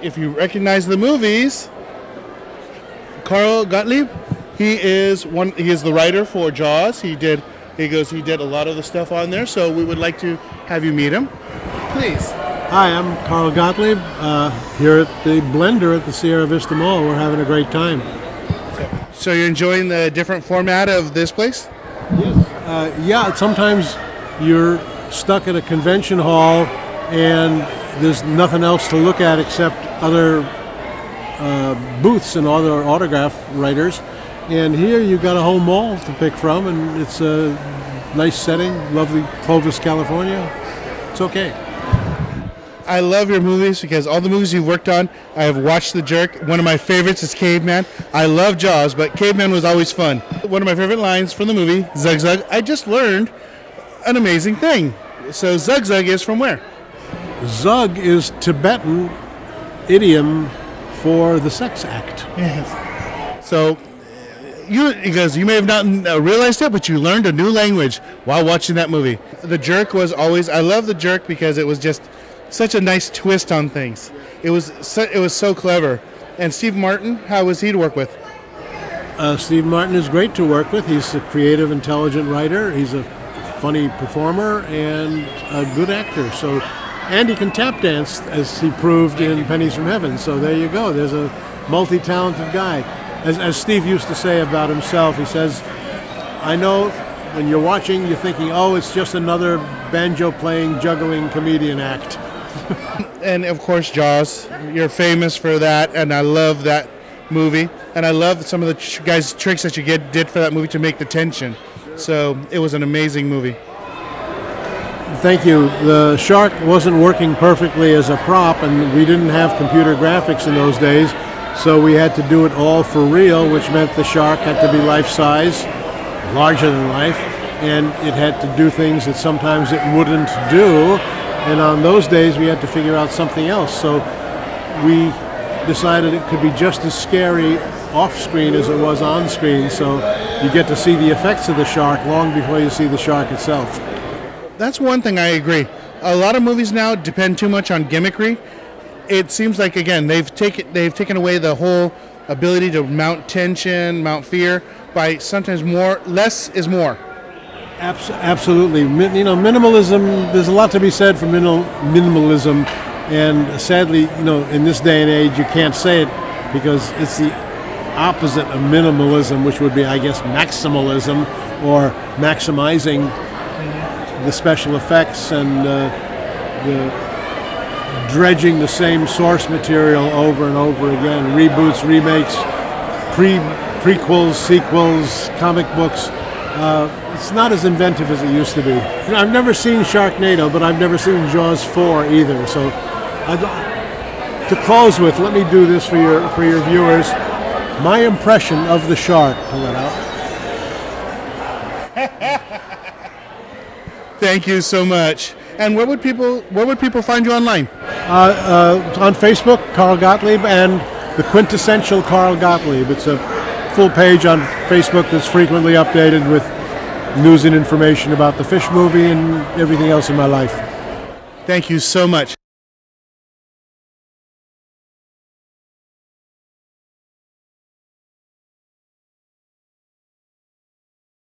If you recognize the movies, Carl Gottlieb, he is the writer for Jaws. He did a lot of the stuff on there, so we would like to have you meet him. Please. Hi, I'm Carl Gottlieb, here at the Blender at the Sierra Vista Mall. We're having a great time. So you're enjoying the different format of this place? Yes. Yeah, sometimes you're stuck at a convention hall and there's nothing else to look at except other booths and other autograph writers. And here you've got a whole mall to pick from, and it's a nice setting, lovely Clovis, California. It's okay. I love your movies because all the movies you've worked on, I have watched The Jerk. One of my favorites is Caveman. I love Jaws, but Caveman was always fun. One of my favorite lines from the movie, Zug Zug, I just learned an amazing thing. So Zug Zug is from where? Zug is Tibetan idiom for the sex act. Yes. So because you may have not realized it, but you learned a new language while watching that movie. The Jerk was always, I love The Jerk because it was just such a nice twist on things. It was so clever. And Steve Martin, how was he to work with? Steve Martin is great to work with. He's a creative, intelligent writer. He's a funny performer and a good actor. And he can tap dance, as he proved in Pennies from Heaven. So there you go. There's a multi-talented guy. As Steve used to say about himself, he says, I know when you're watching, you're thinking, oh, it's just another banjo-playing, juggling comedian act. And, of course, Jaws. You're famous for that, and I love that movie. And I love some of the guys' tricks that you did for that movie to make the tension. So it was an amazing movie. Thank you. The shark wasn't working perfectly as a prop, and we didn't have computer graphics in those days, so we had to do it all for real, which meant the shark had to be life-size, larger than life, and it had to do things that sometimes it wouldn't do, and on those days we had to figure out something else. So we decided it could be just as scary off-screen as it was on-screen, so you get to see the effects of the shark long before you see the shark itself. That's one thing I agree. A lot of movies now depend too much on gimmickry. It seems like, again, they've taken away the whole ability to mount tension, mount fear by sometimes less is more. Absolutely. Minimalism, there's a lot to be said for minimalism, and sadly, in this day and age, you can't say it because it's the opposite of minimalism, which would be, I guess, maximalism, or maximizing the special effects and the dredging the same source material over and over again. Reboots, remakes, prequels, sequels, comic books. It's not as inventive as it used to be. I've never seen Sharknado, but I've never seen Jaws 4 either. So to close with, let me do this for your viewers. My impression of the shark. Pull it out. Thank you so much. And where would people find you online? On Facebook, Carl Gottlieb, and the quintessential Carl Gottlieb. It's a full page on Facebook that's frequently updated with news and information about the Fish movie and everything else in my life. Thank you so much.